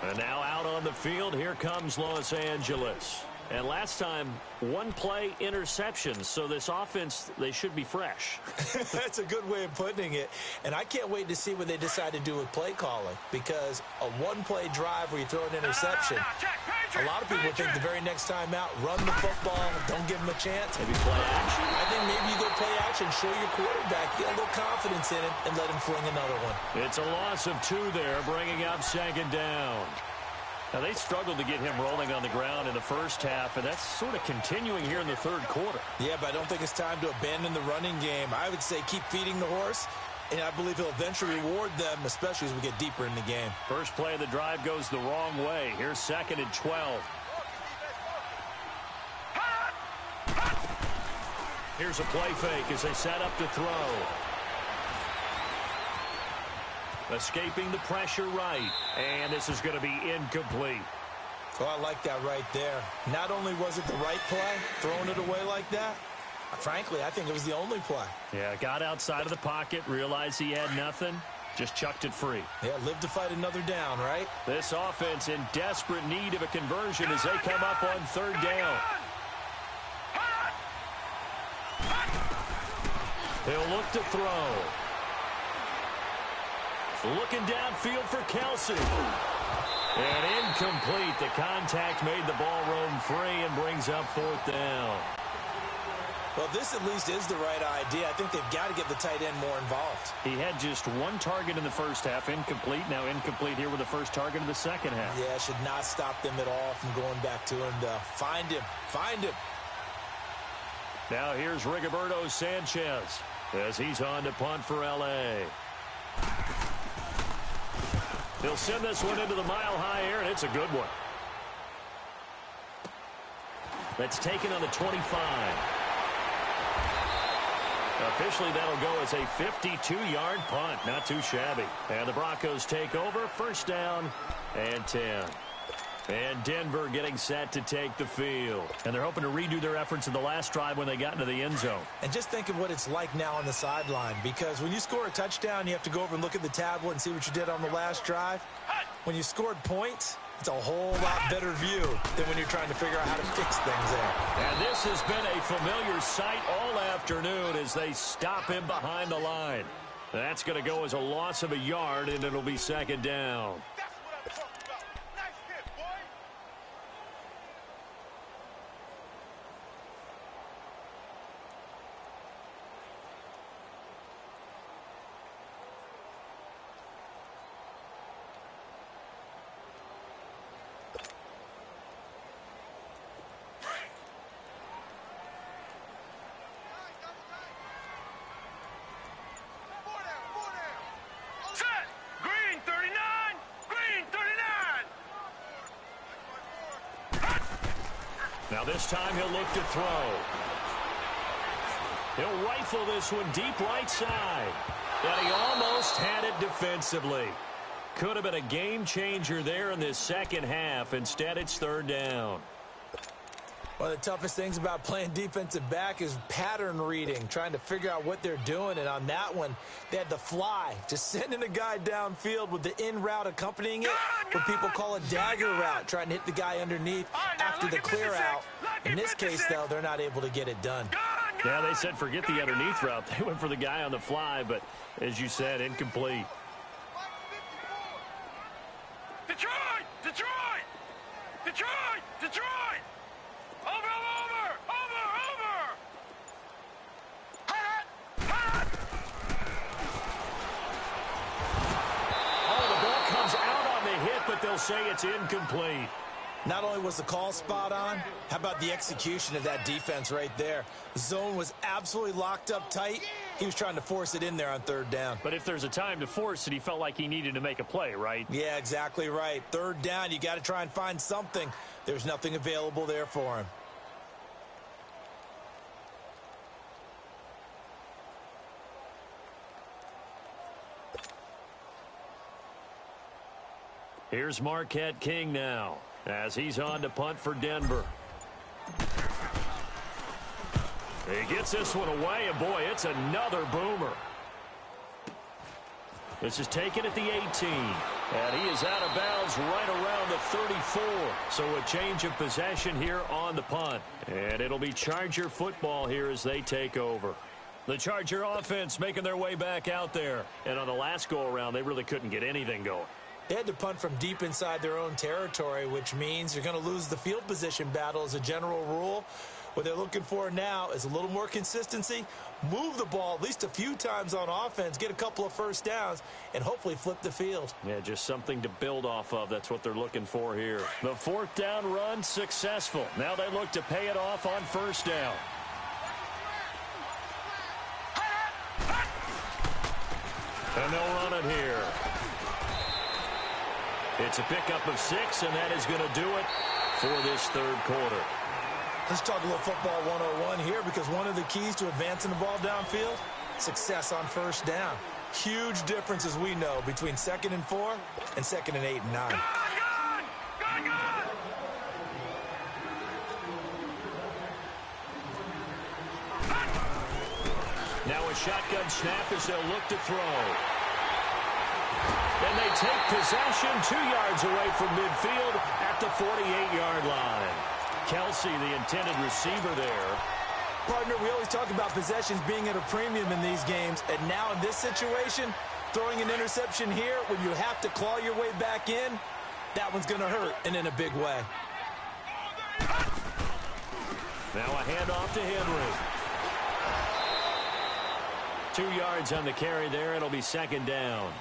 [SPEAKER 4] And now out on the field, here comes Los Angeles. And last time, one play interception. So this offense, they should be fresh.
[SPEAKER 5] That's a good way of putting it. And I can't wait to see what they decide to do with play calling. Because a one-play drive where you throw an interception, a lot of people think the very next time out, run the football, don't give them a chance.
[SPEAKER 4] Maybe play action.
[SPEAKER 5] I think maybe you go play action, show your quarterback, get a little confidence in it, and let him fling another one.
[SPEAKER 4] It's a loss of 2 there, bringing up second down. Now, they struggled to get him rolling on the ground in the first half, and that's sort of continuing here in the third quarter.
[SPEAKER 5] Yeah, but I don't think it's time to abandon the running game. I would say keep feeding the horse, and I believe he'll eventually reward them, especially as we get deeper in the game.
[SPEAKER 4] First play of the drive goes the wrong way. Here's second and 12. Here's a play fake as they set up to throw. Escaping the pressure right. And this is going to be incomplete.
[SPEAKER 5] Oh, I like that right there. Not only was it the right play, throwing it away like that, frankly, I think it was the only play.
[SPEAKER 4] Yeah, got outside of the pocket, realized he had nothing, just chucked it free.
[SPEAKER 5] Yeah, live to fight another down, right?
[SPEAKER 4] This offense in desperate need of a conversion as they come up on third down. He'll look to throw. Looking downfield for Kelsey. And incomplete. The contact made the ball roam free and brings up fourth down.
[SPEAKER 5] Well, this at least is the right idea. I think they've got to get the tight end more involved.
[SPEAKER 4] He had just one target in the first half, incomplete. Now incomplete here with the first target of the second half.
[SPEAKER 5] Yeah, should not stop them at all from going back to him to find him. Find him.
[SPEAKER 4] Now here's Rigoberto Sanchez as he's on to punt for L.A. He'll send this one into the mile-high air, and it's a good one. That's taken on the 25. Officially, that'll go as a 52-yard punt. Not too shabby. And the Broncos take over. First down and 10. And Denver getting set to take the field. And they're hoping to redo their efforts in the last drive when they got into the end zone.
[SPEAKER 5] And just think of what it's like now on the sideline. Because when you score a touchdown, you have to go over and look at the tablet and see what you did on the last drive. When you scored points, it's a whole lot better view than when you're trying to figure out how to fix things there.
[SPEAKER 4] And this has been a familiar sight all afternoon as they stop him behind the line. That's going to go as a loss of a yard, and it'll be second down. Now this time he'll look to throw. He'll rifle this one deep right side. And he almost had it defensively. Could have been a game changer there in this second half. Instead, it's third down.
[SPEAKER 5] One of the toughest things about playing defensive back is pattern reading, trying to figure out what they're doing. And on that one, they had the fly, just sending a guy downfield with the in route accompanying it, what people call a dagger route, trying to hit the guy underneath after the clear out. In this case, though, they're not able to get it done.
[SPEAKER 4] Yeah, they said forget the underneath route. They went for the guy on the fly, but as you said, incomplete.
[SPEAKER 6] Detroit! Detroit! Detroit! Detroit! Over!
[SPEAKER 4] Oh, the ball comes out on the hit, but they'll say it's incomplete.
[SPEAKER 5] Not only was the call spot on, how about the execution of that defense right there? The zone was absolutely locked up tight. He was trying to force it in there on third down.
[SPEAKER 4] But if there's a time to force it, he felt like he needed to make a play, right?
[SPEAKER 5] Yeah, exactly right. Third down, you got to try and find something. There's nothing available there for him.
[SPEAKER 4] Here's Marquette King now, as he's on to punt for Denver. He gets this one away, and boy, it's another boomer. This is taken at the 18, and he is out of bounds right around the 34. So a change of possession here on the punt, and it'll be Charger football here as they take over. The Charger offense making their way back out there, and on the last go-around, they really couldn't get anything going.
[SPEAKER 5] They had to punt from deep inside their own territory, which means you're going to lose the field position battle as a general rule. What they're looking for now is a little more consistency, move the ball at least a few times on offense, get a couple of first downs, and hopefully flip the field.
[SPEAKER 4] Yeah, just something to build off of. That's what they're looking for here. The fourth down run successful. Now they look to pay it off on first down. And they'll run it here. It's a pickup of 6, and that is going to do it for this third quarter.
[SPEAKER 5] Let's talk a little football 101 here, because one of the keys to advancing the ball downfield, success on first down. Huge difference, as we know, between 2nd and 4 and 2nd and 8 and 9.
[SPEAKER 4] Now a shotgun snap as they'll look to throw. And they take possession 2 yards away from midfield at the 48-yard line. Kelsey, the intended receiver there.
[SPEAKER 5] Partner, we always talk about possessions being at a premium in these games, and now in this situation, throwing an interception here when you have to claw your way back in, that one's going to hurt, and in a big way.
[SPEAKER 4] Now a handoff to Henry. 2 yards on the carry there. It'll be second down.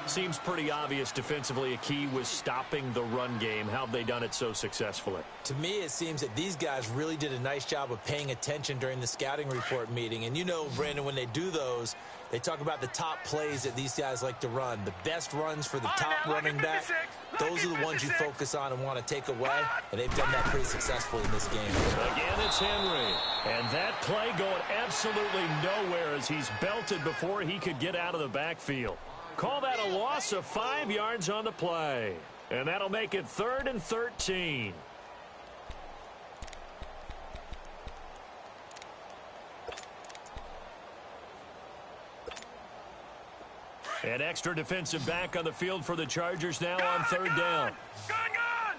[SPEAKER 4] Seems pretty obvious defensively a key was stopping the run game. How have they done it so successfully?
[SPEAKER 5] To me, it seems that these guys really did a nice job of paying attention during the scouting report meeting. And you know, Brandon, when they do those, they talk about the top plays that these guys like to run. The best runs for the top running back. Those are the ones you focus on and want to take away. And they've done that pretty successfully in this game.
[SPEAKER 4] Again, it's Henry. And that play going absolutely nowhere as he's belted before he could get out of the backfield. Call that a loss of 5 yards on the play. And that'll make it 3rd and 13. An extra defensive back on the field for the Chargers now on third down.
[SPEAKER 6] Gun!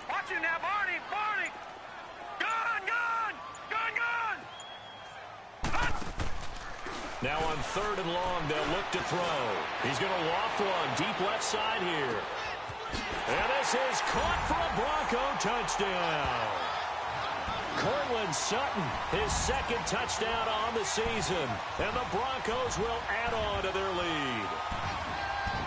[SPEAKER 6] Watch it now, Barney!
[SPEAKER 4] Now on 3rd and long, they'll look to throw. He's going to loft one deep left side here. And this is caught for a Bronco touchdown. Cortland Sutton, his 2nd touchdown on the season. And the Broncos will add on to their lead.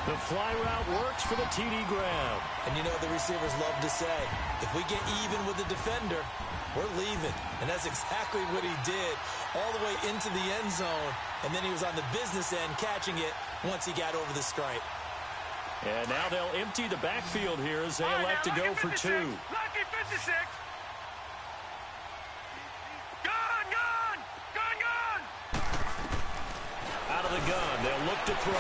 [SPEAKER 4] The fly route works for the TD grab.
[SPEAKER 5] And you know the receivers love to say, if we get even with the defender, we're leaving. And that's exactly what he did, all the way into the end zone. And then he was on the business end catching it once he got over the stripe.
[SPEAKER 4] And now they'll empty the backfield here as they elect to go for 2.
[SPEAKER 6] Lucky 56. Gun!
[SPEAKER 4] Out of the gun, they'll look to throw.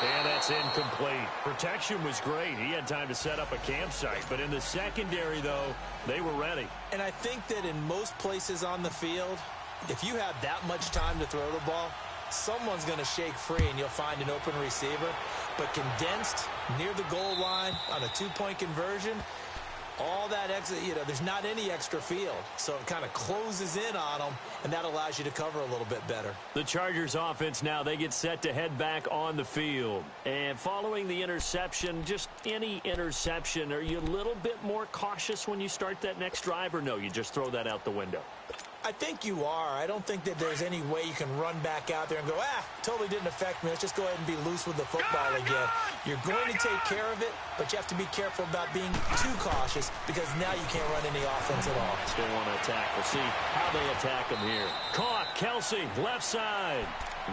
[SPEAKER 4] And that's incomplete. Protection was great. He had time to set up a campsite. But in the secondary, though, they were ready.
[SPEAKER 5] And I think that in most places on the field, if you have that much time to throw the ball, someone's going to shake free and you'll find an open receiver. But condensed near the goal line on a two-point conversion, all that extra, there's not any extra field. So it kind of closes in on them, and that allows you to cover a little bit better.
[SPEAKER 4] The Chargers offense now, they get set to head back on the field. And following the interception, just any interception, are you a little bit more cautious when you start that next drive, or no, you just throw that out the window?
[SPEAKER 5] I think you are. I don't think that there's any way you can run back out there and go, totally didn't affect me. Let's just go ahead and be loose with the football again. You're going to take care of it, but you have to be careful about being too cautious because now you can't run any offense at all.
[SPEAKER 4] Still want to attack. We'll see how they attack him here. Caught. Kelsey, left side.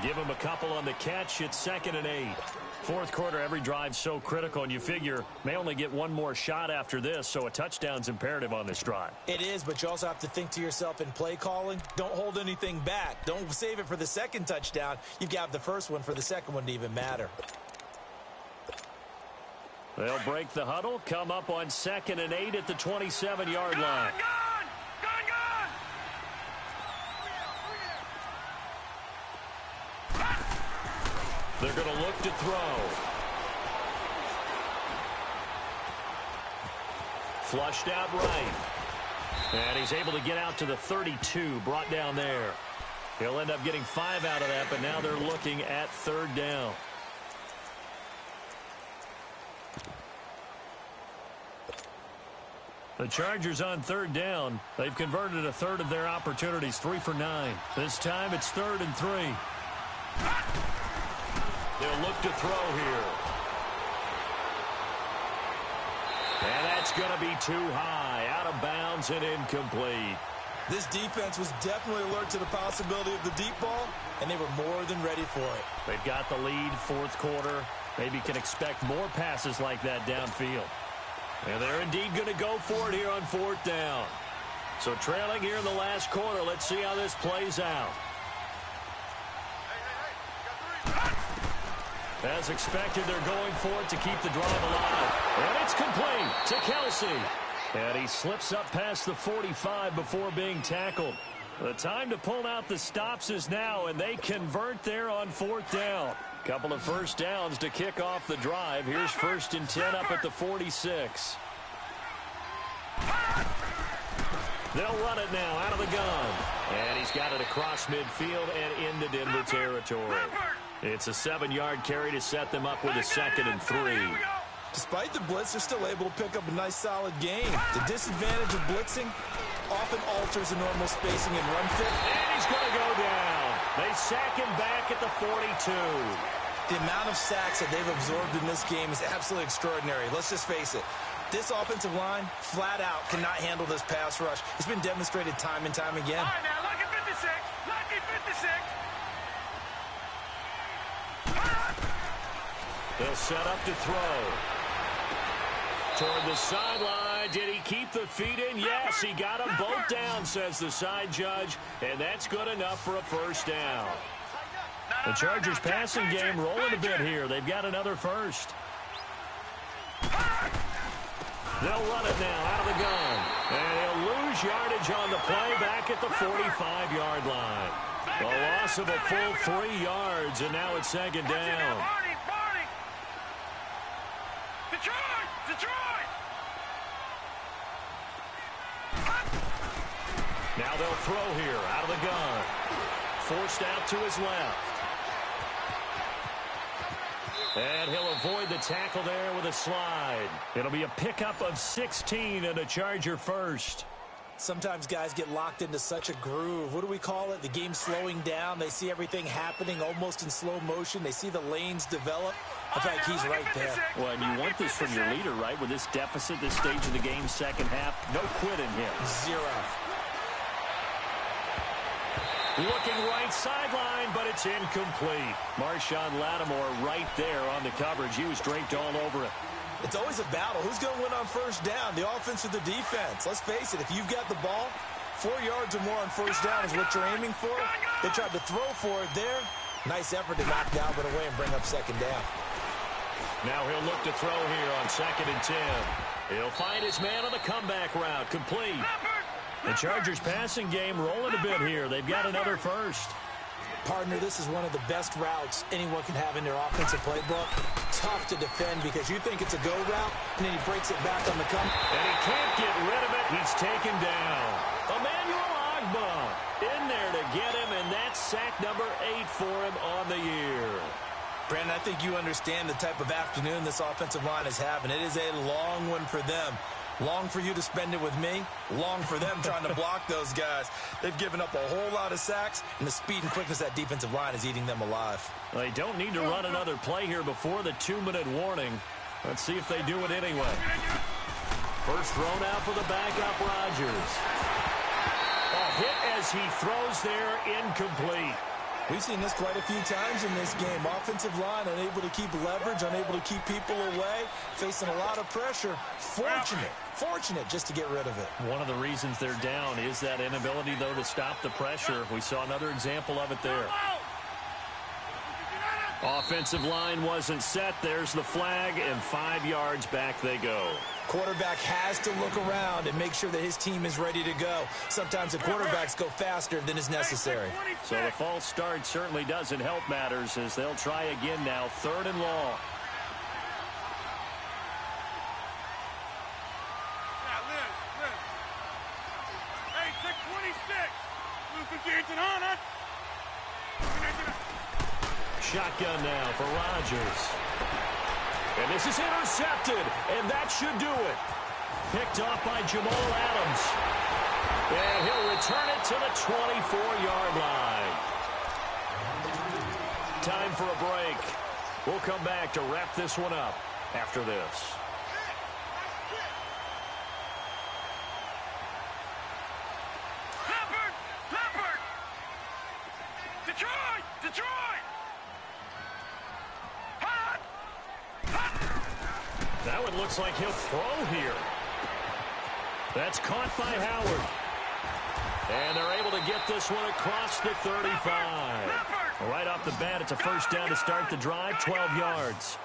[SPEAKER 4] Give him a couple on the catch. It's 2nd and 8. Fourth quarter, every drive's so critical, and you figure may only get one more shot after this, so a touchdown's imperative on this drive.
[SPEAKER 5] It is, but you also have to think to yourself in play calling, don't hold anything back. Don't save it for the second touchdown. You've got the first one for the second one to even matter.
[SPEAKER 4] They'll break the huddle, come up on 2nd and 8 at the 27-yard line. They're going to look to throw. Flushed out right. And he's able to get out to the 32, brought down there. He'll end up getting 5 out of that, but now they're looking at 3rd down. The Chargers on 3rd down. They've converted a third of their opportunities, 3 for 9. This time it's 3rd and 3. They'll look to throw here. And that's going to be too high. Out of bounds and incomplete.
[SPEAKER 5] This defense was definitely alert to the possibility of the deep ball, and they were more than ready for it.
[SPEAKER 4] They've got the lead, 4th quarter. Maybe can expect more passes like that downfield. And they're indeed going to go for it here on 4th down. So trailing here in the last quarter. Let's see how this plays out. As expected, they're going for it to keep the drive alive. And it's complete to Kelsey. And he slips up past the 45 before being tackled. The time to pull out the stops is now, and they convert there on 4th down. Couple of first downs to kick off the drive. Here's 1st and 10 up at the 46. They'll run it now out of the gun. And he's got it across midfield and into Denver territory. It's a 7-yard carry to set them up with a 2nd and 3.
[SPEAKER 5] Despite the blitz, they're still able to pick up a nice, solid gain. The disadvantage of blitzing often alters the normal spacing and run fit.
[SPEAKER 4] And he's going to go down. They sack him back at the 42.
[SPEAKER 5] The amount of sacks that they've absorbed in this game is absolutely extraordinary. Let's just face it. This offensive line, flat out, cannot handle this pass rush. It's been demonstrated time and time again.
[SPEAKER 6] All right, now, lucky 56. Lucky 56.
[SPEAKER 4] They'll set up to throw. Toward the sideline. Did he keep the feet in? Yes, he got them both down, says the side judge. And that's good enough for a 1st down. The Chargers passing game rolling a bit here. They've got another 1st. They'll run it now out of the gun. And he'll lose yardage on the play back at the 45-yard line. A loss of a full 3 yards, and now it's 2nd down. Now they'll throw here out of the gun. Forced out to his left. And he'll avoid the tackle there with a slide. It'll be a pickup of 16 and a Charger 1st.
[SPEAKER 5] Sometimes guys get locked into such a groove. What do we call it? The game slowing down. They see everything happening almost in slow motion. They see the lanes develop. I feel like he's right there.
[SPEAKER 4] Well, and you want this from your leader, right? With this deficit, this stage of the game, 2nd half, no quitting him.
[SPEAKER 5] 0.
[SPEAKER 4] Looking right sideline, but it's incomplete. Marshawn Lattimore right there on the coverage. He was draped all over it.
[SPEAKER 5] It's always a battle. Who's going to win on 1st down, the offense or the defense? Let's face it, if you've got the ball, 4 yards or more on 1st down is what you're aiming for. They tried to throw for it there. Nice effort to knock Dalvin away and bring up 2nd down.
[SPEAKER 4] Now he'll look to throw here on 2nd and 10. He'll find his man on the comeback route, complete. The Chargers passing game rolling a bit here. They've got another first.
[SPEAKER 5] Partner, this is one of the best routes anyone can have in their offensive playbook. Tough to defend because you think it's a go route, and then he breaks it back on the come.
[SPEAKER 4] And he can't get rid of it. He's taken down. Emmanuel Ogbah in there to get him, and that's sack number 8 for him on the year.
[SPEAKER 5] Brandon, I think you understand the type of afternoon this offensive line is having. It is a long one for them. Long for you to spend it with me. Long for them trying to block those guys. They've given up a whole lot of sacks, and the speed and quickness of that defensive line is eating them alive.
[SPEAKER 4] They don't need to run another play here before the 2-minute warning. Let's see if they do it anyway. First thrown out for the backup, Rodgers. A hit as he throws there, incomplete.
[SPEAKER 5] We've seen this quite a few times in this game. Offensive line unable to keep leverage, unable to keep people away, facing a lot of pressure. Fortunate just to get rid of it.
[SPEAKER 4] One of the reasons they're down is that inability, though, to stop the pressure. We saw another example of it there. Offensive line wasn't set. There's the flag, and 5 yards back they go.
[SPEAKER 5] Quarterback has to look around and make sure that his team is ready to go. Sometimes the quarterbacks go faster than is necessary.
[SPEAKER 4] So the false start certainly doesn't help matters as they'll try again now, 3rd and long.
[SPEAKER 6] Hey, 626. Luther James on it.
[SPEAKER 4] Shotgun now for Rodgers. And this is intercepted, and that should do it. Picked off by Jamal Adams. And he'll return it to the 24-yard line. Time for a break. We'll come back to wrap this one up after this.
[SPEAKER 6] Leopard! Detroit!
[SPEAKER 4] That one looks like he'll throw here. That's caught by Howard. And they're able to get this one across the 35. Right off the bat, it's a first down to start the drive, 12 yards.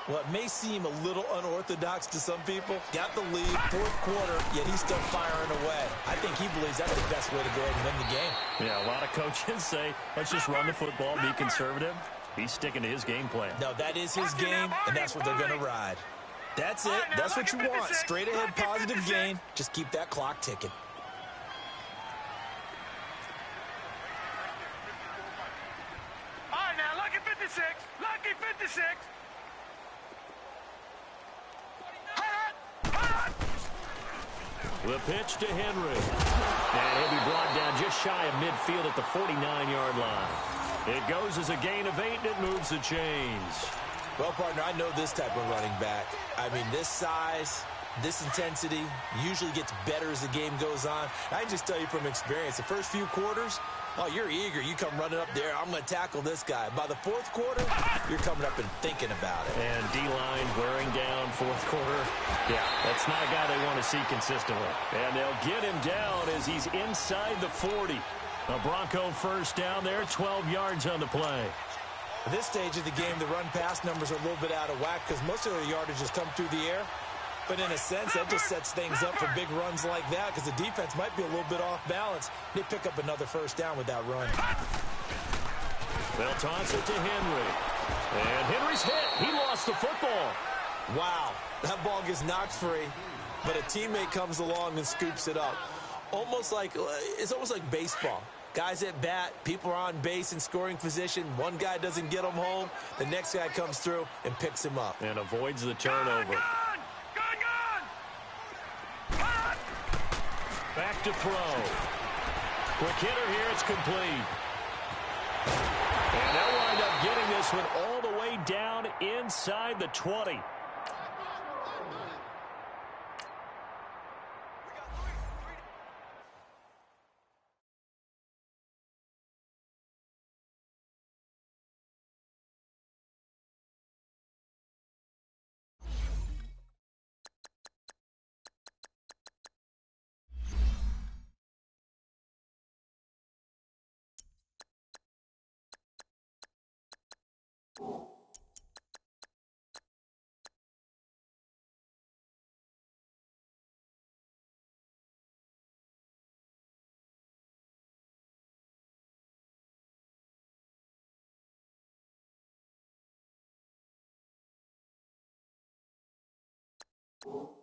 [SPEAKER 5] What may seem a little unorthodox to some people, got the lead, 4th quarter, yet he's still firing away. I think he believes that's the best way to go ahead and win the game.
[SPEAKER 4] Yeah, a lot of coaches say, let's just run the football, be conservative. He's sticking to his game plan.
[SPEAKER 5] No, that is his game, and that's what they're going to ride. That's it. That's what you want. Straight ahead, positive gain. Just keep that clock ticking.
[SPEAKER 6] All right, now, lucky 56. Lucky 56.
[SPEAKER 4] The pitch to Henry. And he'll be brought down just shy of midfield at the 49-yard line. It goes as a gain of 8, and it moves the chains.
[SPEAKER 5] Well, partner, I know this type of running back. I mean, this size, this intensity usually gets better as the game goes on. I can just tell you from experience, the first few quarters, oh, you're eager. You come running up there, I'm going to tackle this guy. By the 4th quarter, you're coming up and thinking about it.
[SPEAKER 4] And D-line wearing down 4th quarter. Yeah, that's not a guy they want to see consistently. And they'll get him down as he's inside the 40. A Bronco first down there, 12 yards on the play.
[SPEAKER 5] At this stage of the game, the run-pass numbers are a little bit out of whack because most of their yardage has come through the air. But in a sense, that just sets things up for big runs like that because the defense might be a little bit off balance. They pick up another first down with that run.
[SPEAKER 4] They'll toss it to Henry. And Henry's hit. He lost the football.
[SPEAKER 5] Wow, that ball gets knocked free, but a teammate comes along and scoops it up. It's almost like baseball. Guys at bat, people are on base in scoring position. One guy doesn't get him home. The next guy comes through and picks him up.
[SPEAKER 4] And avoids the turnover. Back to throw. Quick hitter here. It's complete. And they'll wind up getting this one all the way down inside the 20.
[SPEAKER 2] you